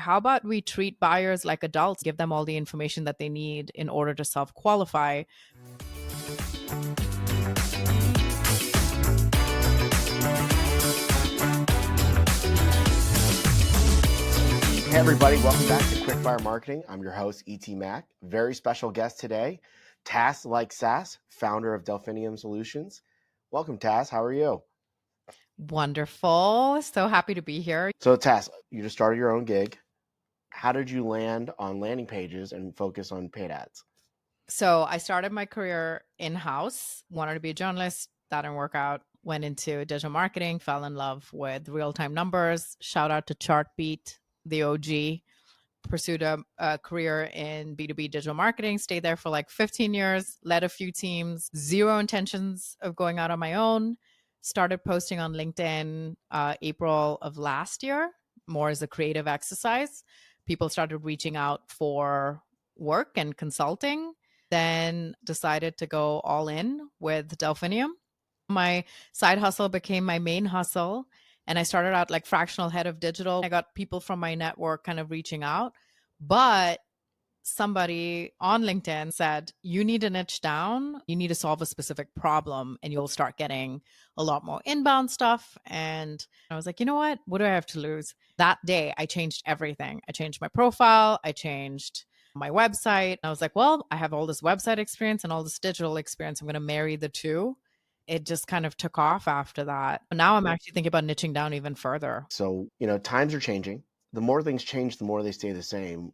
How about we treat buyers like adults, give them all the information that they need in order to self-qualify? Hey everybody, welcome back to Quickfire Marketing. I'm your host, E.T. Mack. Very special guest today, Tas like SaaS, founder of Delphinium Solutions. Welcome, Tas. How are you? Wonderful. So happy to be here. So Tas, you just started your own gig. How did you land on landing pages and focus on paid ads? So I started my career in-house, wanted to be a journalist, that didn't work out, went into digital marketing, fell in love with real-time numbers. Shout out to Chartbeat, the OG. Pursued a career in B2B digital marketing, stayed there for like 15 years, led a few teams, zero intentions of going out on my own. Started posting on LinkedIn April of last year, more as a creative exercise. People started reaching out for work and consulting. Then decided to go all in with Delphinium. My side hustle became my main hustle. And I started out like fractional head of digital. I got people from my network kind of reaching out. But somebody on LinkedIn said, you need to niche down. You need to solve a specific problem and you'll start getting a lot more inbound stuff. And I was like, you know what? What do I have to lose? That day, I changed everything. I changed my profile. I changed my website. I was like, well, I have all this website experience and all this digital experience. I'm going to marry the two. It just kind of took off after that. Now I'm actually thinking about niching down even further. So, times are changing. The more things change, the more they stay the same.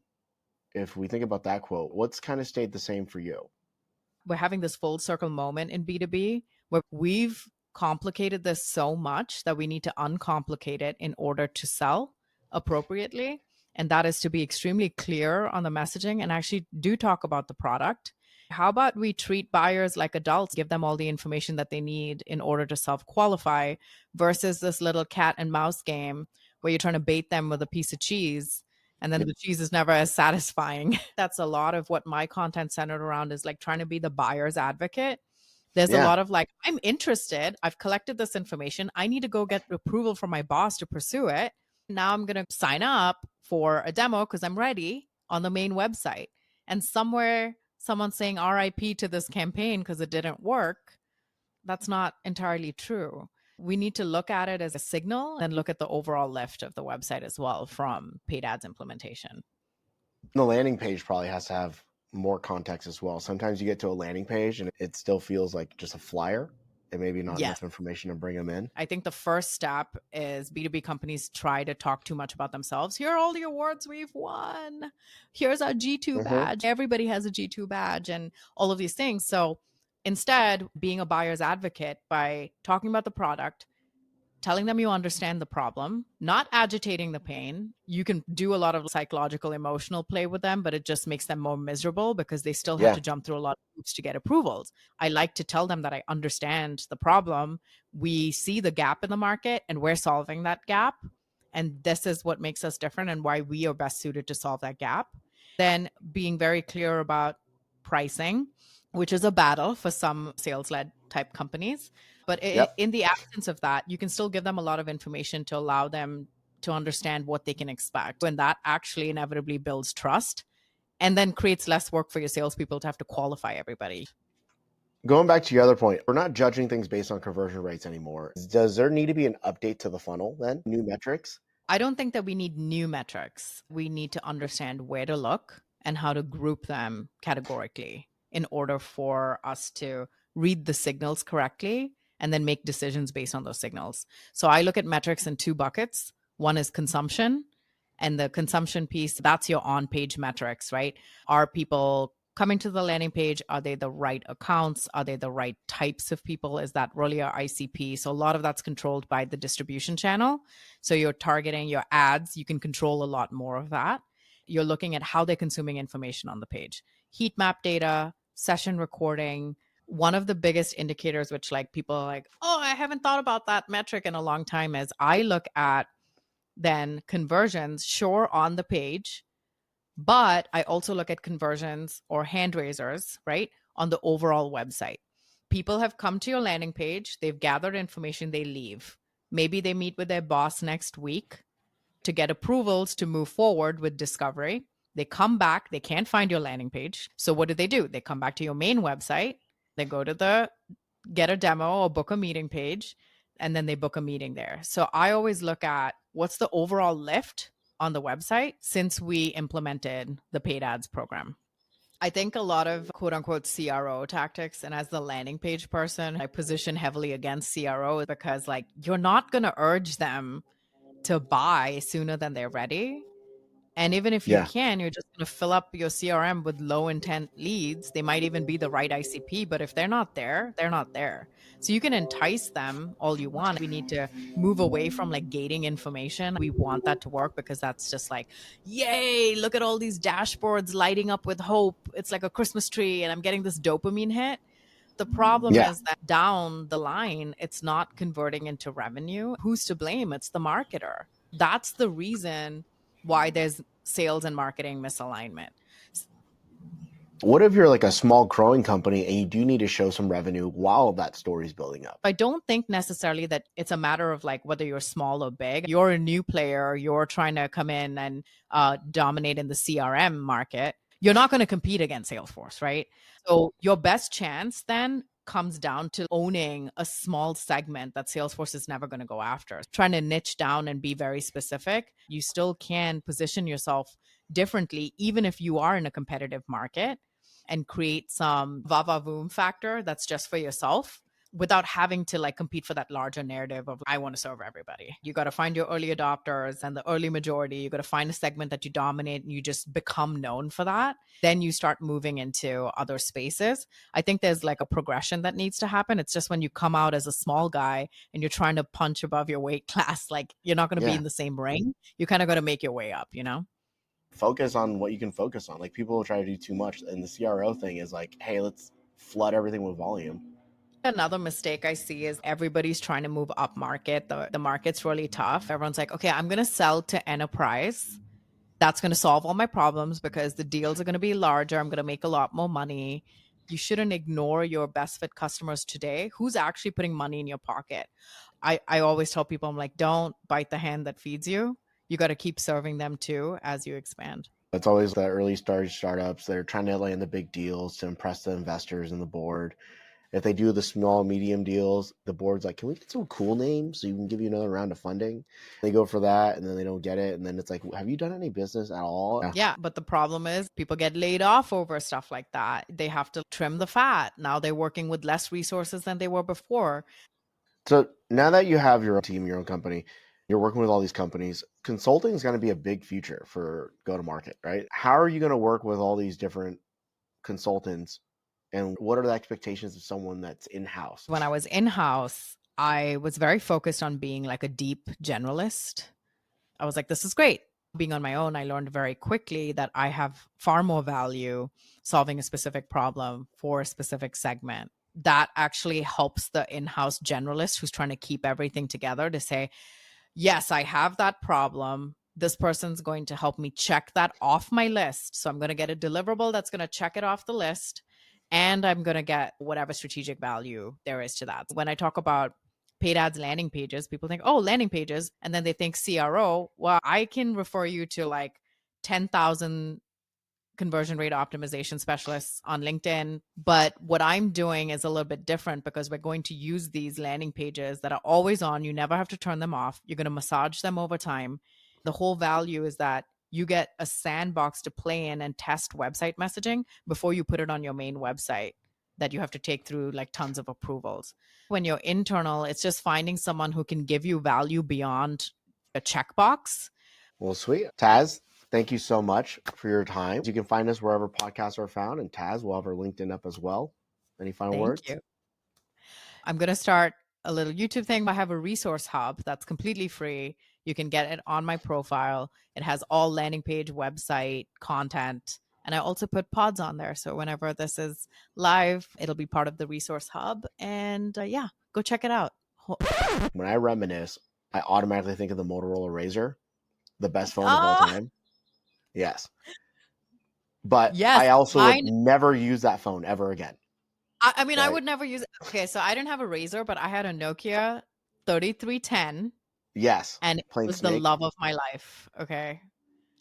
If we think about that quote, what's kind of stayed the same for you? We're having this full circle moment in B2B where we've complicated this so much that we need to uncomplicate it in order to sell appropriately. And that is to be extremely clear on the messaging and actually do talk about the product. How about we treat buyers like adults, give them all the information that they need in order to self-qualify versus this little cat and mouse game where you're trying to bait them with a piece of cheese and then the cheese is never as satisfying. That's a lot of what my content centered around is like trying to be the buyer's advocate. There's a lot of like, I'm interested. I've collected this information. I need to go get approval from my boss to pursue it. Now I'm going to sign up for a demo because I'm ready on the main website. And somewhere someone's saying RIP to this campaign because it didn't work. That's not entirely true. We need to look at it as a signal and look at the overall lift of the website as well from paid ads implementation. The landing page probably has to have more context as well. Sometimes you get to a landing page and it still feels like just a flyer and maybe not enough information to bring them in. I think the first step is B2B companies try to talk too much about themselves. Here are all the awards we've won. Here's our G2 badge. Everybody has a G2 badge and all of these things. So instead, being a buyer's advocate by talking about the product, telling them you understand the problem, not agitating the pain. You can do a lot of psychological, emotional play with them, but it just makes them more miserable because they still have to jump through a lot of hoops to get approvals. I like to tell them that I understand the problem. We see the gap in the market and we're solving that gap. And this is what makes us different and why we are best suited to solve that gap. Then being very clear about pricing, which is a battle for some sales-led type companies. But in the absence of that, you can still give them a lot of information to allow them to understand what they can expect. And that actually inevitably builds trust and then creates less work for your salespeople to have to qualify everybody. Going back to your other point, we're not judging things based on conversion rates anymore. Does there need to be an update to the funnel then? New metrics? I don't think that we need new metrics. We need to understand where to look and how to group them categorically in order for us to read the signals correctly and then make decisions based on those signals. So I look at metrics in two buckets. One is consumption, and the consumption piece, that's your on-page metrics, right? Are people coming to the landing page? Are they the right accounts? Are they the right types of people? Is that really our ICP? So a lot of that's controlled by the distribution channel. So you're targeting your ads. You can control a lot more of that. You're looking at how they're consuming information on the page. Heat map data, session recording. One of the biggest indicators, which like people are like, oh, I haven't thought about that metric in a long time, is I look at then conversions, sure, on the page, but I also look at conversions or hand raisers, right, on the overall website. People have come to your landing page, they've gathered information, they leave. Maybe they meet with their boss next week to get approvals to move forward with discovery. They come back, they can't find your landing page. So what do? They come back to your main website, they go to the get a demo or book a meeting page, and then they book a meeting there. So I always look at what's the overall lift on the website since we implemented the paid ads program. I think a lot of quote unquote CRO tactics, and as the landing page person, I position heavily against CRO because like you're not going to urge them to buy sooner than they're ready. And even if you Yeah. can, you're just going to fill up your CRM with low intent leads. They might even be the right ICP, but if they're not there, they're not there. So you can entice them all you want. We need to move away from like gating information. We want that to work because that's just like, yay, look at all these dashboards lighting up with hope. It's like a Christmas tree and I'm getting this dopamine hit. The problem Yeah. is that down the line, it's not converting into revenue. Who's to blame? It's the marketer. That's the reason why there's sales and marketing misalignment. What if you're like a small growing company and you do need to show some revenue while that story's building up? I don't think necessarily that it's a matter of like whether you're small or big. You're a new player, you're trying to come in and dominate in the CRM market. You're not going to compete against Salesforce, right? So your best chance then comes down to owning a small segment that Salesforce is never going to go after. Trying to niche down and be very specific, you still can position yourself differently, even if you are in a competitive market, and create some va-va-voom factor that's just for yourself without having to like compete for that larger narrative of I want to serve everybody. You got to find your early adopters and the early majority. You got to find a segment that you dominate and you just become known for that. Then you start moving into other spaces. I think there's like a progression that needs to happen. It's just when you come out as a small guy and you're trying to punch above your weight class, like you're not going to be in the same ring. You kind of got to make your way up, you know? Focus on what you can focus on. Like people will try to do too much. And the CRO thing is like, hey, let's flood everything with volume. Another mistake I see is everybody's trying to move up market. The market's really tough. Everyone's like, okay, I'm going to sell to enterprise. That's going to solve all my problems because the deals are going to be larger. I'm going to make a lot more money. You shouldn't ignore your best fit customers today. Who's actually putting money in your pocket? I always tell people, I'm like, don't bite the hand that feeds you. You got to keep serving them too as you expand. It's always the early stage startups. They're trying to land the big deals to impress the investors and the board. If they do the small, medium deals, the board's like, can we get some cool names so you can give you another round of funding? They go for that and then they don't get it. And then it's like, have you done any business at all? Yeah, but the problem is people get laid off over stuff like that. They have to trim the fat. Now they're working with less resources than they were before. So now that you have your own team, your own company, you're working with all these companies, consulting is going to be a big future for go-to-market, right? How are you going to work with all these different consultants? And what are the expectations of someone that's in-house? When I was in-house, I was very focused on being like a deep generalist. I was like, this is great. Being on my own, I learned very quickly that I have far more value solving a specific problem for a specific segment. That actually helps the in-house generalist who's trying to keep everything together to say, yes, I have that problem. This person's going to help me check that off my list. So I'm going to get a deliverable that's going to check it off the list. And I'm going to get whatever strategic value there is to that. When I talk about paid ads landing pages, people think, oh, landing pages. And then they think CRO. Well, I can refer you to like 10,000 conversion rate optimization specialists on LinkedIn. But what I'm doing is a little bit different because we're going to use these landing pages that are always on. You never have to turn them off. You're going to massage them over time. The whole value is that you get a sandbox to play in and test website messaging before you put it on your main website that you have to take through like tons of approvals. When you're internal, it's just finding someone who can give you value beyond a checkbox. Well, sweet. Tas, thank you so much for your time. You can find us wherever podcasts are found, and Tas will have our LinkedIn up as well. Any final words? Thank you. I'm going to start a little YouTube thing. I have a resource hub that's completely free. You can get it on my profile. It has all landing page, website, content. And I also put pods on there. So whenever this is live, it'll be part of the resource hub. And yeah, go check it out. When I reminisce, I automatically think of the Motorola Razr, the best phone of all time. Yes. But yes, I also would never use that phone ever again. I mean, right? I would never use it. Okay, so I didn't have a Razr, but I had a Nokia 3310. Yes. And it Playing was the Snake. love of my life. Okay.